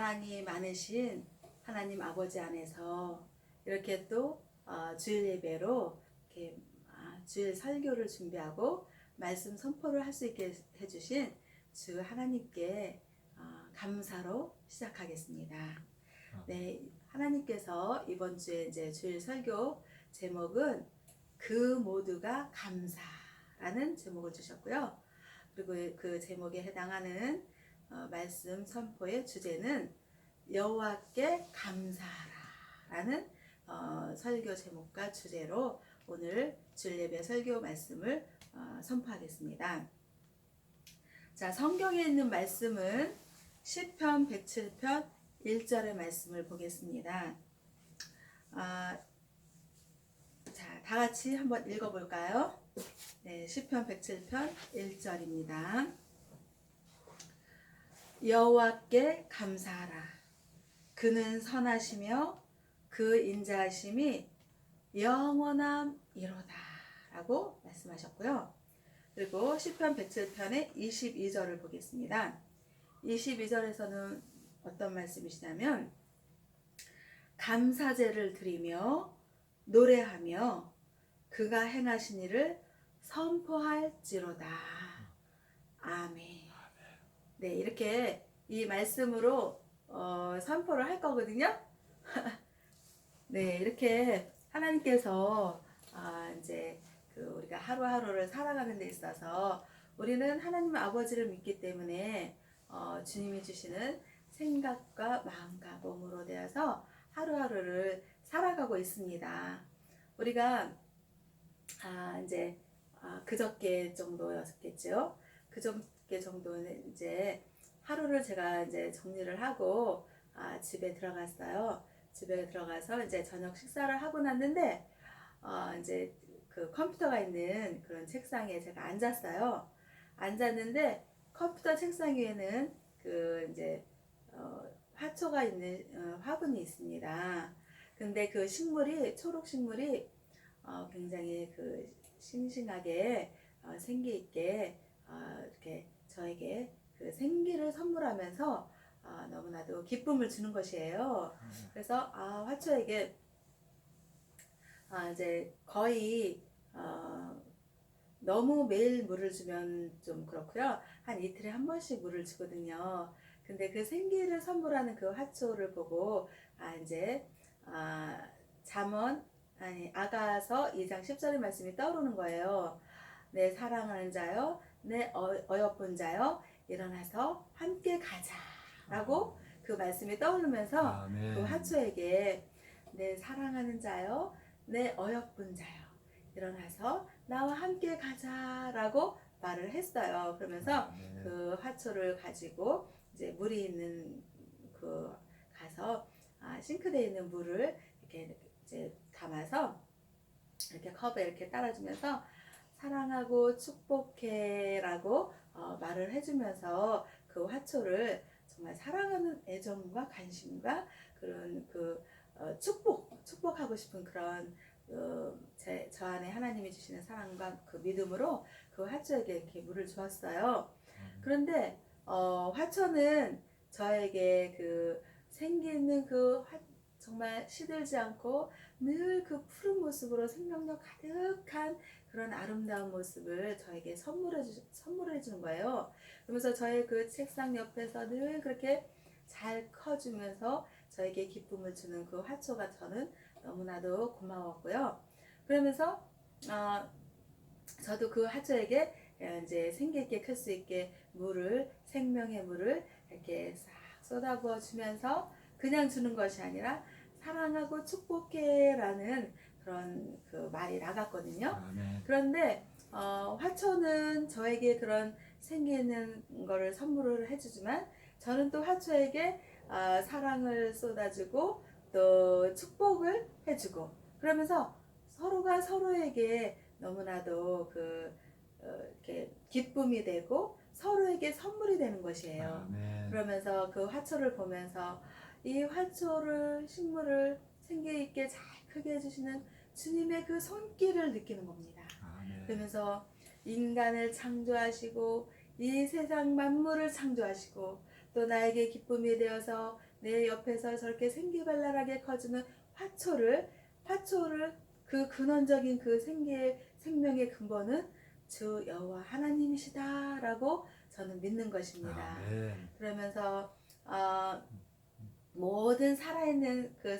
사랑이 많으신 하나님 아버지 안에서 이렇게 또 주일 예배로 이렇게 주일 설교를 준비하고 말씀 선포를 할 수 있게 해주신 주 하나님께 감사로 시작하겠습니다. 네, 하나님께서 이번 주에 이제 주일 설교 제목은 그 모두가 감사라는 제목을 주셨고요. 그리고 그 제목에 해당하는 말씀 선포의 주제는 여호와께 감사하라라는 설교 제목과 주제로 오늘 주일 예배 설교 말씀을 선포하겠습니다. 자, 성경에 있는 말씀은 시편 107편 1절의 말씀을 보겠습니다. 자, 다 같이 한번 읽어볼까요? 네, 시편 107편 1절입니다. 여호와께 감사하라. 그는 선하시며 그 인자하심이 영원함이로다 라고 말씀하셨고요. 그리고 시편 107편의 22절을 보겠습니다. 22절에서는 어떤 말씀이시냐면 감사제를 드리며 노래하며 그가 행하신 일을 선포할지로다. 아멘. 네, 이렇게 이 말씀으로 선포를 할 거거든요. 네, 이렇게 하나님께서 이제 우리가 하루하루를 살아가는 데 있어서 우리는 하나님 아버지를 믿기 때문에 주님이 주시는 생각과 마음과 몸으로 되어서 하루하루를 살아가고 있습니다. 우리가 이제 그저께 정도였겠죠. 그저께 정도는 이제 하루를 제가 이제 정리를 하고 집에 들어갔어요. 집에 들어가서 이제 저녁 식사를 하고 났는데 이제 그 컴퓨터가 있는 그런 책상에 제가 앉았어요. 앉았는데 컴퓨터 책상 위에는 그 이제 화초가 있는 화분이 있습니다. 근데 그 식물이 초록 식물이 굉장히 그 싱싱하게 생기 있게 이렇게 저에게 그 생기를 선물하면서 너무나도 기쁨을 주는 것이에요. 그래서 화초에게 이제 거의 너무 매일 물을 주면 좀 그렇고요. 한 이틀에 한 번씩 물을 주거든요. 근데 그 생기를 선물하는 그 화초를 보고 이제 아가서 2장 10절의 말씀이 떠오르는 거예요. 내 사랑하는 자여, 내 어여쁜 자여, 일어나서 함께 가자라고 그 말씀이 떠오르면서 그 화초에게 내 사랑하는 자여, 내 어여쁜 자여, 일어나서 나와 함께 가자라고 말을 했어요. 그러면서 그 화초를 가지고 이제 물이 있는 그 가서 싱크대에 있는 물을 이렇게 이제 담아서 이렇게 컵에 이렇게 따라주면서 사랑하고 축복해라고 말을 해주면서 그 화초를 정말 사랑하는 애정과 관심과 그런 축복하고 싶은 그런 저 안에 하나님이 주시는 사랑과 그 믿음으로 그 화초에게 이렇게 물을 주었어요. 그런데 화초는 저에게 그 생기는 정말 시들지 않고 늘 그 푸른 모습으로 생명력 가득한 그런 아름다운 모습을 저에게 선물해 주는 거예요. 그러면서 저의 그 책상 옆에서 늘 그렇게 잘 커주면서 저에게 기쁨을 주는 그 화초가 저는 너무나도 고마웠고요. 그러면서 저도 그 화초에게 이제 생기 있게 클 수 있게 생명의 물을 이렇게 싹 쏟아부어 주면서 그냥 주는 것이 아니라 사랑하고 축복해라는 그런 그 말이 나갔거든요. 그런데 화초는 저에게 그런 생기 있는 거를 선물을 해주지만 저는 또 화초에게 사랑을 쏟아주고 또 축복을 해주고 그러면서 서로가 서로에게 너무나도 이렇게 기쁨이 되고 서로에게 선물이 되는 것이에요. 그러면서 그 화초를 보면서 이 식물을 생기 있게 잘 크게 해주시는 주님의 그 손길을 느끼는 겁니다. 그러면서 인간을 창조하시고 이 세상 만물을 창조하시고 또 나에게 기쁨이 되어서 내 옆에서 저렇게 생기발랄하게 커지는 화초를 그 근원적인 그 생명의 근본은 주 여호와 하나님이시다라고 저는 믿는 것입니다. 아멘. 그러면서 모든 살아있는 그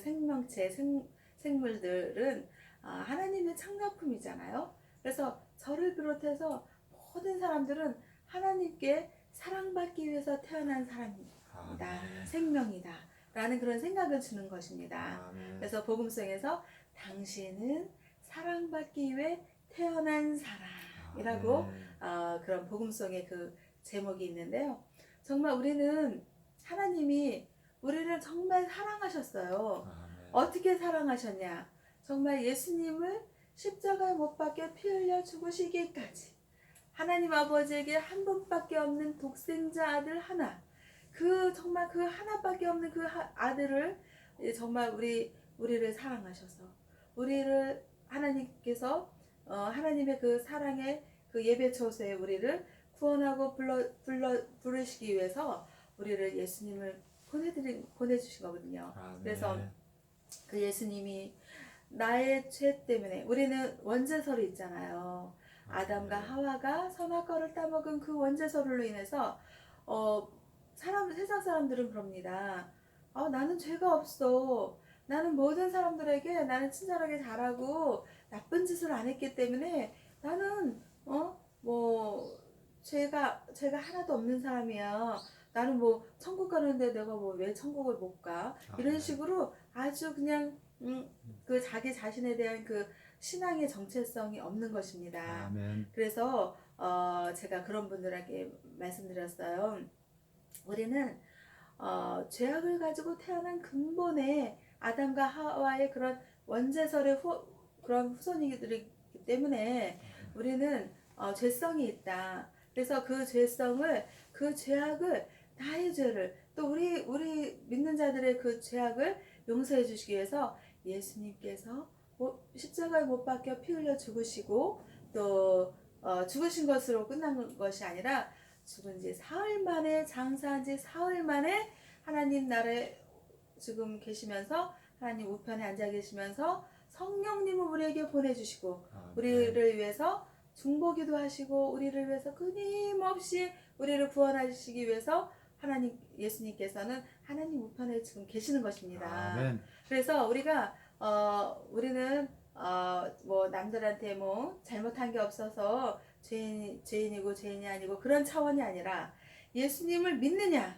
생물들은 하나님의 창조품이잖아요. 그래서 저를 비롯해서 모든 사람들은 하나님께 사랑받기 위해서 태어난 사람입니다. 아멘. 생명이다. 라는 그런 생각을 주는 것입니다. 아멘. 그래서 복음성에서 당신은 사랑받기 위해 태어난 사람이라고 그런 복음성의 그 제목이 있는데요. 정말 우리는 하나님이 우리를 정말 사랑하셨어요. 아멘. 어떻게 사랑하셨냐? 정말 예수님을 십자가에 못 박혀 피 흘려 죽으시기까지 하나님 아버지에게 한 분밖에 없는 독생자 아들 하나, 정말 그 하나밖에 없는 그 아들을 정말 우리를 사랑하셔서 우리를 하나님께서 하나님의 그 사랑의 그 예배 처소에 우리를 구원하고 부르시기 위해서 우리를 예수님을 보내주신 거거든요. 아멘. 그래서 그 예수님이 나의 죄 때문에 우리는 원죄서로 있잖아요. 아담과 하와가 선악과를 따먹은 그 원죄서로 인해서 세상 사람들은 그럽니다. 나는 죄가 없어. 나는 모든 사람들에게 나는 친절하게 잘하고 나쁜 짓을 안 했기 때문에 나는 죄가 하나도 없는 사람이야. 나는 뭐 천국 가는데 내가 뭐 왜 천국을 못 가? 이런 식으로 아주 그냥 그 자기 자신에 대한 그 신앙의 정체성이 없는 것입니다. 아멘. 그래서 제가 그런 분들에게 말씀드렸어요. 우리는 죄악을 가지고 태어난 근본에 아담과 하와의 그런 원죄설의 그런 후손이기 때문에 우리는 죄성이 있다. 그래서 그 죄악을 나의 죄를 또 우리 믿는 자들의 그 죄악을 용서해 주시기 위해서 예수님께서 십자가에 못 박혀 피 흘려 죽으시고 또 죽으신 것으로 끝난 것이 아니라 죽은 지 사흘 만에 장사한 지 사흘 만에 하나님 나라에 지금 계시면서 하나님 우편에 앉아 계시면서 성령님을 우리에게 보내주시고 우리를 위해서 중보기도 하시고 우리를 위해서 끊임없이 우리를 구원하시기 위해서 예수님께서는 하나님 우편에 지금 계시는 것입니다. 아멘. 그래서 우리는 뭐 남들한테 뭐 잘못한 게 없어서 죄인이고 죄인이 아니고 그런 차원이 아니라 예수님을 믿느냐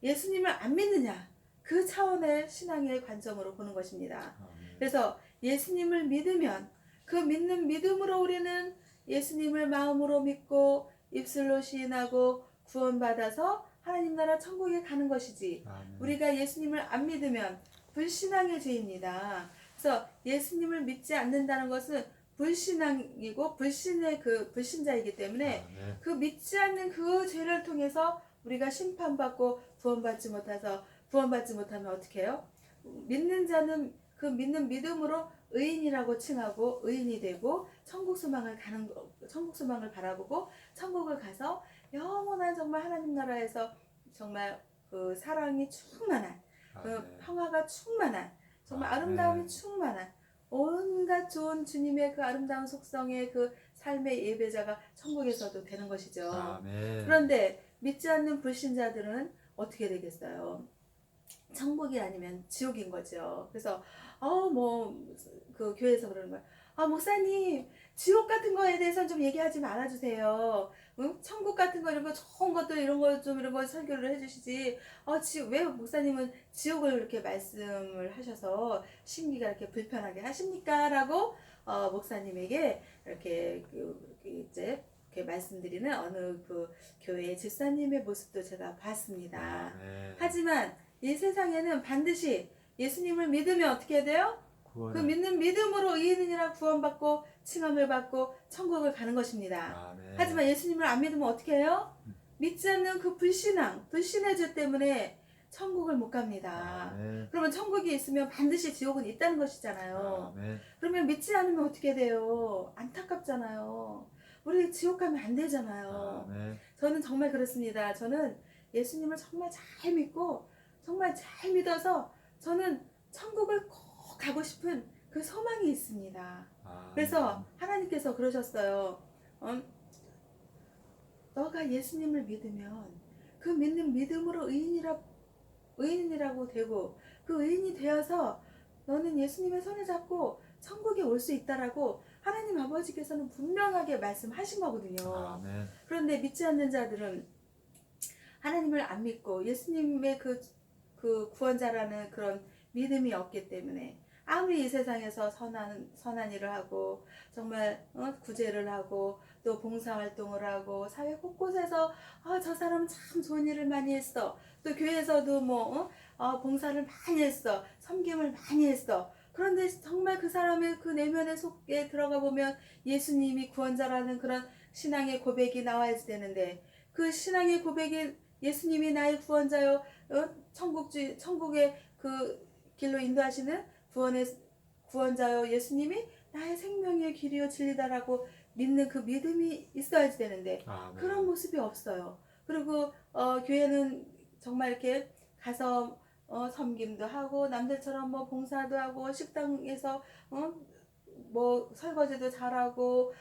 예수님을 안 믿느냐 그 차원의 신앙의 관점으로 보는 것입니다. 아멘. 그래서 예수님을 믿으면 그 믿는 믿음으로 우리는 예수님을 마음으로 믿고 입술로 시인하고 구원받아서 하나님 나라 천국에 가는 것이지. 아멘. 우리가 예수님을 안 믿으면 불신앙의 죄입니다. 그래서 예수님을 믿지 않는다는 것은 불신앙이고 불신자이기 때문에 아멘. 그 믿지 않는 그 죄를 통해서 우리가 심판받고 구원받지 못하면 어떻게 해요? 믿는 자는 그 믿는 믿음으로 의인이라고 칭하고 의인이 되고 천국 소망을 바라보고 천국을 가서 영원한 정말 하나님 나라에서 정말 그 사랑이 충만한 그 평화가 충만한 정말 아름다움이 충만한 온갖 좋은 주님의 그 아름다운 속성의 그 삶의 예배자가 천국에서도 되는 것이죠. 아멘. 그런데 믿지 않는 불신자들은 어떻게 되겠어요? 천국이 아니면 지옥인 거죠. 그래서 그 교회에서 그러는 거야. 목사님 지옥 같은 거에 대해서 좀 얘기하지 말아주세요. 응? 천국 같은 거 이런 거 좋은 것들 이런 거 설교를 해주시지. 왜 목사님은 지옥을 이렇게 말씀을 하셔서 심기가 이렇게 불편하게 하십니까? 라고 목사님에게 이렇게 이제 이렇게 말씀드리는 어느 그 교회의 집사님의 모습도 제가 봤습니다. 하지만 이 세상에는 반드시 예수님을 믿으면 어떻게 돼요? 그 믿는 믿음으로 의인이라 구원받고 칭함을 받고 천국을 가는 것입니다. 아멘. 하지만 예수님을 안 믿으면 어떻게 해요? 믿지 않는 그 불신의 죄 때문에 천국을 못 갑니다. 아멘. 그러면 천국이 있으면 반드시 지옥은 있다는 것이잖아요. 아멘. 그러면 믿지 않으면 어떻게 돼요? 안타깝잖아요. 우리 지옥 가면 안 되잖아요. 아멘. 저는 정말 그렇습니다. 저는 예수님을 정말 잘 믿고 정말 잘 믿어서 저는 천국을 꼭 가고 싶은 그 소망이 있습니다. 그래서 하나님께서 그러셨어요. 너가 예수님을 믿으면 그 믿는 믿음으로 의인이라고 되고 그 의인이 되어서 너는 예수님의 손을 잡고 천국에 올 수 있다라고 하나님 아버지께서는 분명하게 말씀하신 거거든요. 그런데 믿지 않는 자들은 하나님을 안 믿고 예수님의 그 구원자라는 그런 믿음이 없기 때문에 아무리 이 세상에서 선한 일을 하고 정말 구제를 하고 또 봉사활동을 하고 사회 곳곳에서 저 사람 참 좋은 일을 많이 했어. 또 교회에서도 봉사를 많이 했어. 섬김을 많이 했어. 그런데 정말 그 사람의 그 내면의 속에 들어가 보면 예수님이 구원자라는 그런 신앙의 고백이 나와야 되는데 그 신앙의 고백이 예수님이 나의 구원자요, 천국의 그 길로 인도하시는 구원의 구원자요, 예수님이 나의 생명의 길이요 진리다라고 믿는 그 믿음이 있어야 되는데 그런 모습이 없어요. 그리고 교회는 정말 이렇게 가서 섬김도 하고 남들처럼 봉사도 하고 식당에서 설거지도 잘하고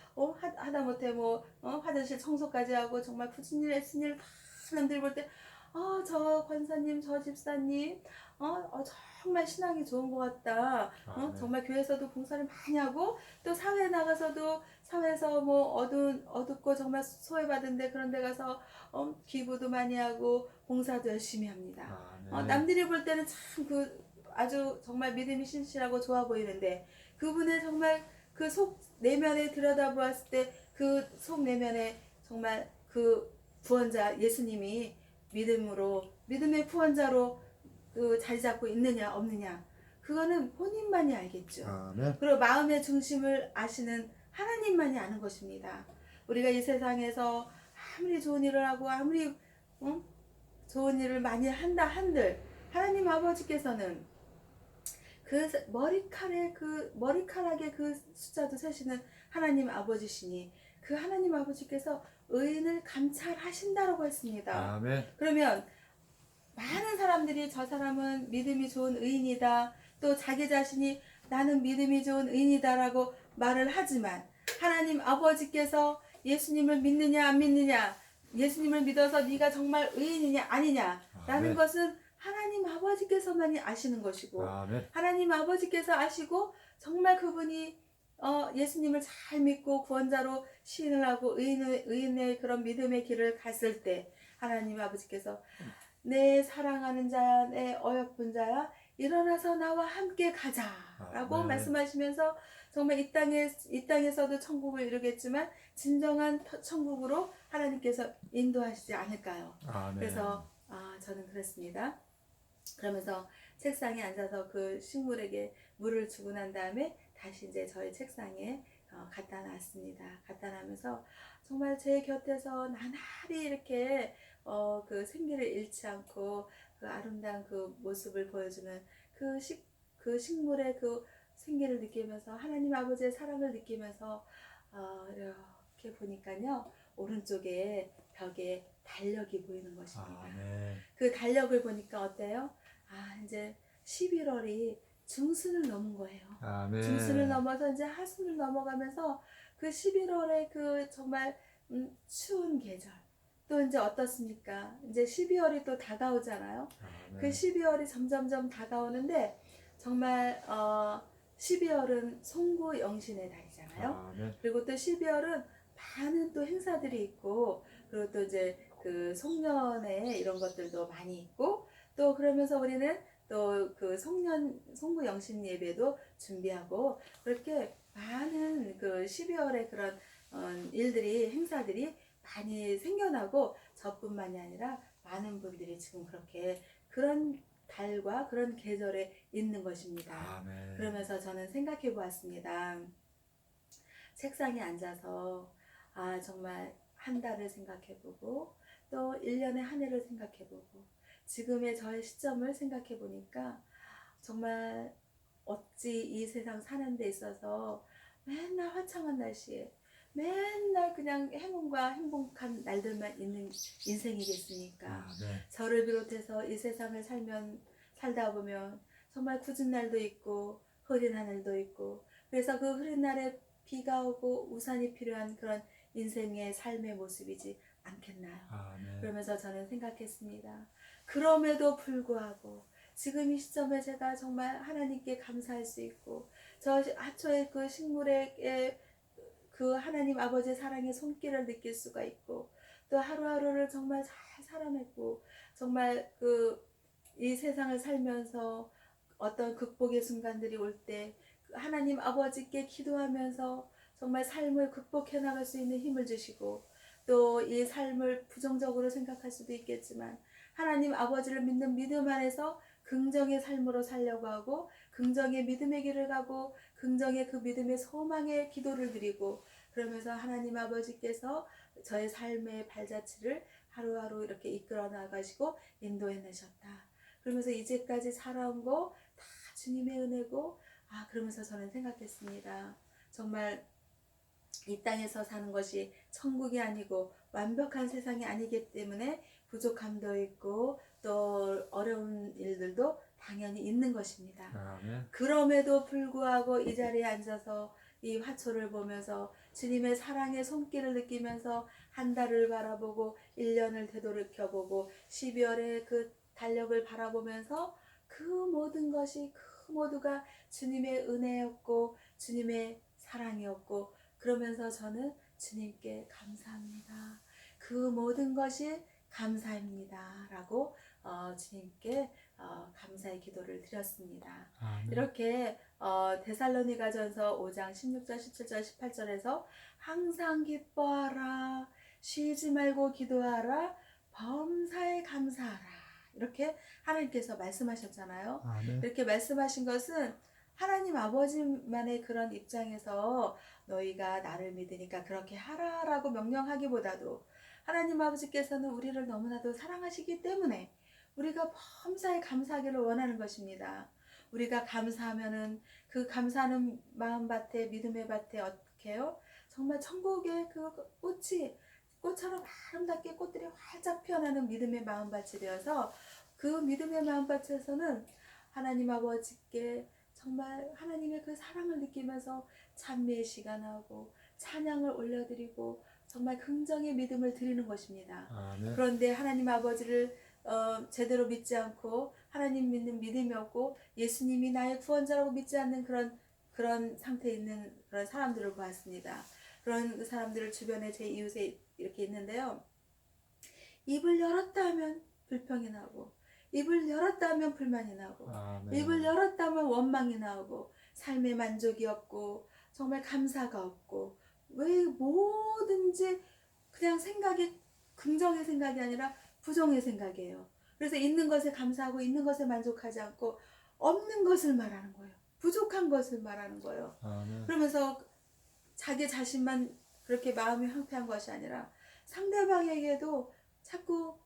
하다못해 화장실 청소까지 하고 정말 굳은 일 애쓴 일 다 남들 볼 때 저 권사님 저 집사님 정말 신앙이 좋은 것 같다. 정말 교회에서도 봉사를 많이 하고 또 사회에 나가서도 사회에서 어둡고 정말 소외받은데 그런 데 가서 기부도 많이 하고 봉사도 열심히 합니다. 남들이 볼 때는 참 아주 정말 믿음이 신실하고 좋아 보이는데 그분의 정말 그 속 내면에 들여다보았을 때 그 속 내면에 정말 그 구원자 예수님이 믿음의 구원자로 그 자리 잡고 있느냐 없느냐 그거는 본인만이 알겠죠. 그리고 마음의 중심을 아시는 하나님만이 아는 것입니다. 우리가 이 세상에서 아무리 좋은 일을 하고 아무리 좋은 일을 많이 한다 한들 하나님 아버지께서는 그 머리카락의 그 숫자도 세시는 하나님 아버지시니 그 하나님 아버지께서 의인을 감찰하신다라고 했습니다. 그러면 많은 사람들이 저 사람은 믿음이 좋은 의인이다. 또 자기 자신이 나는 믿음이 좋은 의인이다라고 말을 하지만 하나님 아버지께서 예수님을 믿느냐 안 믿느냐 예수님을 믿어서 네가 정말 의인이냐 아니냐라는 것은 하나님 아버지께서만이 아시는 것이고 하나님 아버지께서 아시고 정말 그분이 예수님을 잘 믿고 구원자로 시인을 하고 의인의 그런 믿음의 길을 갔을 때 하나님 아버지께서 내 사랑하는 자야 내 어여쁜 자야 일어나서 나와 함께 가자라고 말씀하시면서 정말 이 땅에서도 천국을 이루겠지만 진정한 천국으로 하나님께서 인도하시지 않을까요? 그래서 저는 그렇습니다. 그러면서 책상에 앉아서 그 식물에게 물을 주고 난 다음에 다시 이제 저희 책상에 갖다 놨습니다. 갖다 놔면서 정말 제 곁에서 나날이 이렇게 그 생기를 잃지 않고 그 아름다운 그 모습을 보여주는 그 식물의 그 생기를 느끼면서 하나님 아버지의 사랑을 느끼면서 이렇게 보니까요 오른쪽에 벽에 달력이 보이는 것입니다. 그 달력을 보니까 어때요? 이제 11월이 중순을 넘은 거예요. 중순을 넘어서 이제 하순을 넘어가면서 그 11월의 그 정말 추운 계절 또 이제 어떻습니까? 이제 12월이 또 다가오잖아요. 그 12월이 점점점 다가오는데 정말 12월은 송구영신의 달이잖아요. 그리고 또 12월은 많은 또 행사들이 있고 그리고 또 이제 그 송년회 이런 것들도 많이 있고 또 그러면서 우리는 또 그 송구영신 예배도 준비하고 그렇게 많은 그 12월에 그런 행사들이 많이 생겨나고 저뿐만이 아니라 많은 분들이 지금 그렇게 그런 달과 그런 계절에 있는 것입니다. 그러면서 저는 생각해 보았습니다. 책상에 앉아서 정말 한 달을 생각해 보고 또 1년의 한 해를 생각해 보고 지금의 저의 시점을 생각해 보니까 정말 어찌 이 세상 사는 데 있어서 맨날 화창한 날씨에 맨날 그냥 행운과 행복한 날들만 있는 인생이겠습니까? 네. 저를 비롯해서 이 세상을 살다 보면 정말 굳은 날도 있고 흐린 하늘도 있고, 그래서 그 흐린 날에 비가 오고 우산이 필요한 그런 인생의 삶의 모습이지 않겠나요? 네. 그러면서 저는 생각했습니다. 그럼에도 불구하고 지금 이 시점에 제가 정말 하나님께 감사할 수 있고, 저 하초의 그 식물에 그 하나님 아버지의 사랑의 손길을 느낄 수가 있고, 또 하루하루를 정말 잘 살아냈고, 정말 이 세상을 살면서 어떤 극복의 순간들이 올 때 하나님 아버지께 기도하면서 정말 삶을 극복해 나갈 수 있는 힘을 주시고, 또 이 삶을 부정적으로 생각할 수도 있겠지만 하나님 아버지를 믿는 믿음 안에서 긍정의 삶으로 살려고 하고, 긍정의 믿음의 길을 가고, 긍정의 그 믿음의 소망의 기도를 드리고, 그러면서 하나님 아버지께서 저의 삶의 발자취를 하루하루 이렇게 이끌어 나가시고 인도해 내셨다. 그러면서 이제까지 살아온 거 다 주님의 은혜고, 그러면서 저는 생각했습니다. 정말 이 땅에서 사는 것이 천국이 아니고 완벽한 세상이 아니기 때문에 부족함도 있고 또 어려운 일들도 당연히 있는 것입니다. 네. 그럼에도 불구하고 이 자리에 앉아서 이 화초를 보면서 주님의 사랑의 손길을 느끼면서 한 달을 바라보고 1년을 되돌이켜보고 12월의 그 달력을 바라보면서 그 모든 것이 그 모두가 주님의 은혜였고 주님의 사랑이었고, 그러면서 저는 주님께 감사합니다. 그 모든 것이 감사합니다. 라고 주님께 감사의 기도를 드렸습니다. 네. 이렇게 데살로니가전서 5장 16절, 17절, 18절에서 항상 기뻐하라, 쉬지 말고 기도하라, 범사에 감사하라, 이렇게 하나님께서 말씀하셨잖아요. 네. 이렇게 말씀하신 것은 하나님 아버지만의 그런 입장에서 너희가 나를 믿으니까 그렇게 하라라고 명령하기보다도 하나님 아버지께서는 우리를 너무나도 사랑하시기 때문에 우리가 범사에 감사하기를 원하는 것입니다. 우리가 감사하면은 그 감사하는 마음밭에, 믿음의 밭에 어떻게 해요? 정말 천국의 그 꽃처럼 아름답게 꽃들이 활짝 피어나는 믿음의 마음밭이 되어서, 그 믿음의 마음밭에서는 하나님 아버지께 정말 하나님의 그 사랑을 느끼면서 찬미의 시간하고 찬양을 올려드리고 정말 긍정의 믿음을 드리는 것입니다. 네. 그런데 하나님 아버지를 제대로 믿지 않고 하나님 믿는 믿음이 없고 예수님이 나의 구원자라고 믿지 않는 그런 상태에 있는 그런 사람들을 보았습니다. 그런 사람들을 주변에 제 이웃에 이렇게 있는데요. 입을 열었다 하면 불평이 나고, 입을 열었다 하면 불만이 나고, 네. 입을 열었다 하면 원망이 나오고, 삶의 만족이 없고 정말 감사가 없고, 왜 뭐든지 그냥 생각이 긍정의 생각이 아니라 부정의 생각이에요. 그래서 있는 것에 감사하고 있는 것에 만족하지 않고 없는 것을 말하는 거예요. 부족한 것을 말하는 거예요. 네. 그러면서 자기 자신만 그렇게 마음이 황폐한 것이 아니라 상대방에게도 자꾸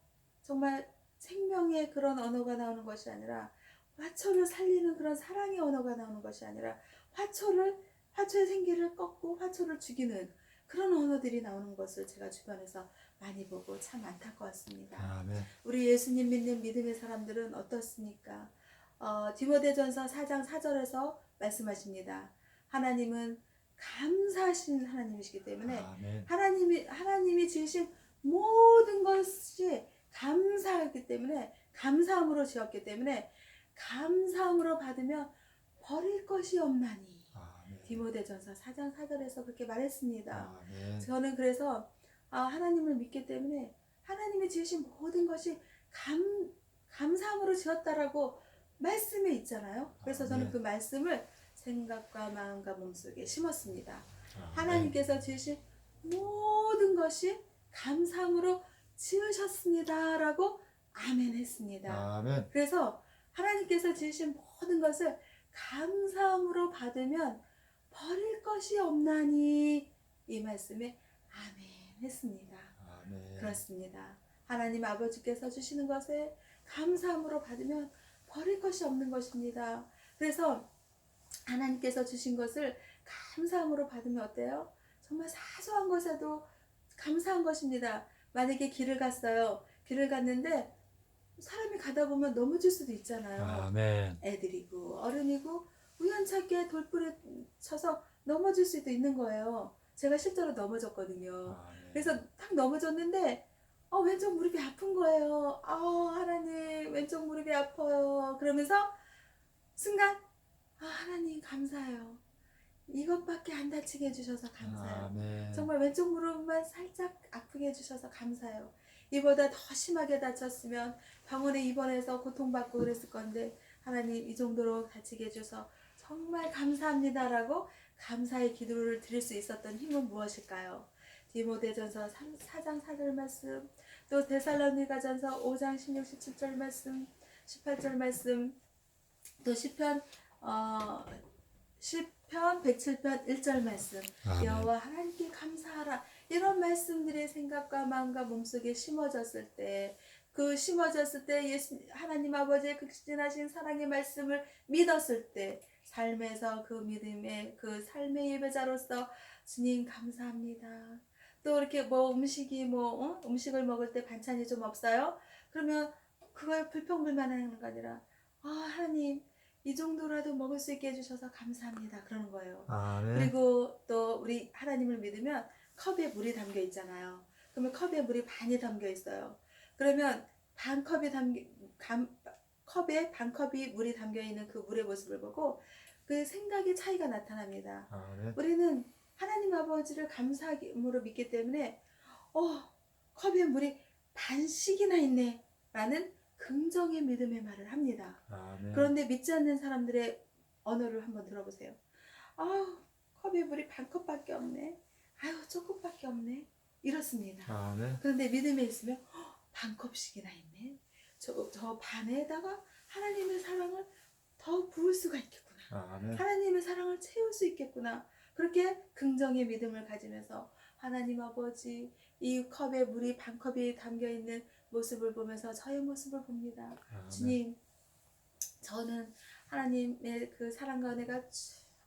정말 생명의 그런 언어가 나오는 것이 아니라, 화초를 살리는 그런 사랑의 언어가 나오는 것이 아니라 화초의 생기를 꺾고 화초를 죽이는 그런 언어들이 나오는 것을 제가 주변에서 많이 보고 참 안타까웠습니다. 네. 우리 예수님 믿는 믿음의 사람들은 어떻습니까? 디모데전서 4장 4절에서 말씀하십니다. 하나님은 감사하신 하나님이시기 때문에 하나님이 지으신 모든 것이 감사하기 때문에, 감사함으로 지었기 때문에 감사함으로 받으면 버릴 것이 없나니. 디모데전서 4장 4절에서 그렇게 말했습니다. 저는 그래서 하나님을 믿기 때문에 하나님이 지으신 모든 것이 감사함으로 지었다라고 말씀에 있잖아요. 그래서 저는 그 말씀을 생각과 마음과 몸속에 심었습니다. 하나님께서 지으신 모든 것이 감사함으로 지으셨습니다 라고 아멘 했습니다. 그래서 하나님께서 지으신 모든 것을 감사함으로 받으면 버릴 것이 없나니, 이 말씀에 아멘 했습니다. 그렇습니다. 하나님 아버지께서 주시는 것에 감사함으로 받으면 버릴 것이 없는 것입니다. 그래서 하나님께서 주신 것을 감사함으로 받으면 어때요? 정말 사소한 것에도 감사한 것입니다. 만약에 길을 갔어요. 길을 갔는데 사람이 가다 보면 넘어질 수도 있잖아요. 아멘. 애들이고 어른이고 우연찮게 돌불에 쳐서 넘어질 수도 있는 거예요. 제가 실제로 넘어졌거든요. 아멘. 그래서 딱 넘어졌는데 왼쪽 무릎이 아픈 거예요. 하나님 왼쪽 무릎이 아파요. 그러면서 순간 하나님 감사해요. 이것밖에 안 다치게 해주셔서 감사해요. 아멘. 정말 왼쪽 무릎만 살짝 아프게 해주셔서 감사해요. 이보다 더 심하게 다쳤으면 병원에 입원해서 고통받고 그랬을 건데 하나님 이 정도로 다치게 해줘서 정말 감사합니다라고 감사의 기도를 드릴 수 있었던 힘은 무엇일까요? 디모데전서 4장 4절 말씀, 또 데살로니가전서 5장 16, 17절 말씀, 18절 말씀, 또 시편 107편 1절 말씀, 아멘. 여호와 하나님께 감사하라, 이런 말씀들이 생각과 마음과 몸속에 심어졌을 때, 예수 하나님 아버지의 극진하신 사랑의 말씀을 믿었을 때, 삶에서 그 믿음의 그 삶의 예배자로서 주님 감사합니다. 또 이렇게 음식을 먹을 때 반찬이 좀 없어요? 그러면 그걸 불평불만하는 거 아니라 하나님 이 정도라도 먹을 수 있게 해주셔서 감사합니다. 그러는 거예요. 아멘. 그리고 또 우리 하나님을 믿으면 컵에 물이 담겨 있잖아요. 그러면 컵에 물이 반이 담겨 있어요. 그러면 컵에 반컵이 물이 담겨 있는 그 물의 모습을 보고 그 생각의 차이가 나타납니다. 아멘. 우리는 하나님 아버지를 감사함으로 믿기 때문에 컵에 물이 반씩이나 있네 라는 긍정의 믿음의 말을 합니다. 아멘. 그런데 믿지 않는 사람들의 언어를 한번 들어보세요. 컵에 물이 반컵밖에 없네. 조금밖에 없네. 이렇습니다. 아멘. 그런데 믿음에 있으면 반컵씩이나 있네. 저 반에다가 하나님의 사랑을 더 부을 수가 있겠구나. 아멘. 하나님의 사랑을 채울 수 있겠구나. 그렇게 긍정의 믿음을 가지면서 하나님 아버지, 이 컵에 물이 반컵이 담겨있는 모습을 보면서 저의 모습을 봅니다. 아멘. 주님, 저는 하나님의 그 사랑과 은혜가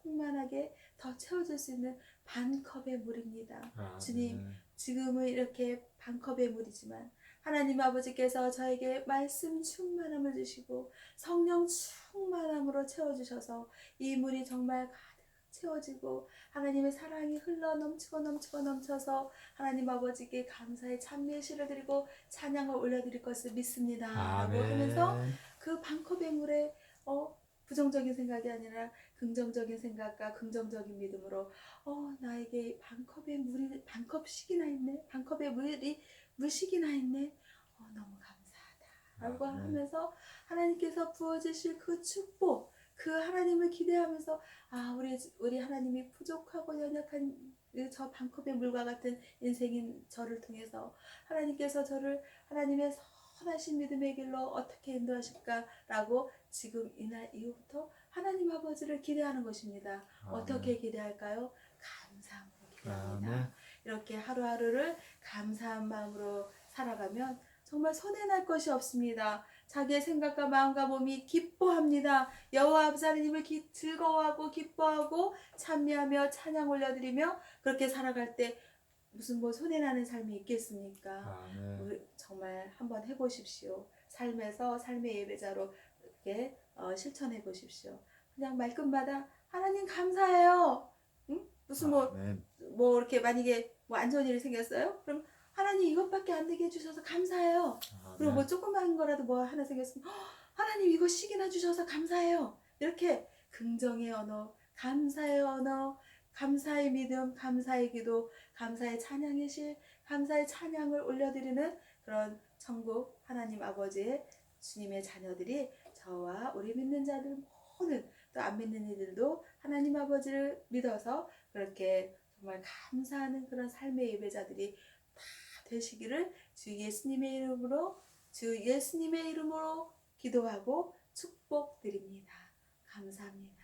충만하게 더 채워줄 수 있는 반컵의 물입니다. 아멘. 주님, 지금은 이렇게 반컵의 물이지만 하나님 아버지께서 저에게 말씀 충만함을 주시고 성령 충만함으로 채워주셔서 이 물이 정말 가득 채워지고 하나님의 사랑이 흘러 넘쳐서 하나님 아버지께 감사의 찬미의 시를 드리고 찬양을 올려드릴 것을 믿습니다 라고 하면서 그 반컵의 물에 부정적인 생각이 아니라 긍정적인 생각과 긍정적인 믿음으로 나에게 반컵의 물이 반컵씩이나 있네, 반컵의 물이 물씩이나 있네, 너무 감사하다 라고 하면서 하나님께서 부어주실 그 축복, 그 하나님을 기대하면서 우리 하나님이 부족하고 연약한 저 반컵의 물과 같은 인생인 저를 통해서 하나님께서 저를 하나님의 선하신 믿음의 길로 어떻게 인도하실까라고 지금 이날 이후부터 하나님 아버지를 기대하는 것입니다. 어떻게 기대할까요? 감사함으로 기대합니다. 아멘. 이렇게 하루하루를 감사한 마음으로 살아가면 정말 손해날 것이 없습니다. 자기의 생각과 마음과 몸이 기뻐합니다. 여호와 아버지 하나님을 즐거워하고 기뻐하고 찬미하며 찬양 올려드리며 그렇게 살아갈 때 무슨 손해나는 삶이 있겠습니까? 우리 정말 한번 해보십시오. 삶에서 삶의 예배자로 이렇게 실천해 보십시오. 그냥 말끝마다 하나님 감사해요. 응? 무슨 이렇게 만약에 안 좋은 일이 생겼어요? 그럼 하나님 이것밖에 안 되게 해주셔서 감사해요. 그리고 조그만 거라도 하나 생겼으면 하나님 이거 식이나 주셔서 감사해요. 이렇게 긍정의 언어, 감사의 언어, 감사의 믿음, 감사의 기도, 감사의 찬양의 실, 감사의 찬양을 올려드리는 그런 천국 하나님 아버지의 주님의 자녀들이 저와 우리 믿는 자들 모든 또 안 믿는 이들도 하나님 아버지를 믿어서 그렇게 정말 감사하는 그런 삶의 예배자들이 다 되시기를 주 예수님의 이름으로 기도하고 축복드립니다. 감사합니다.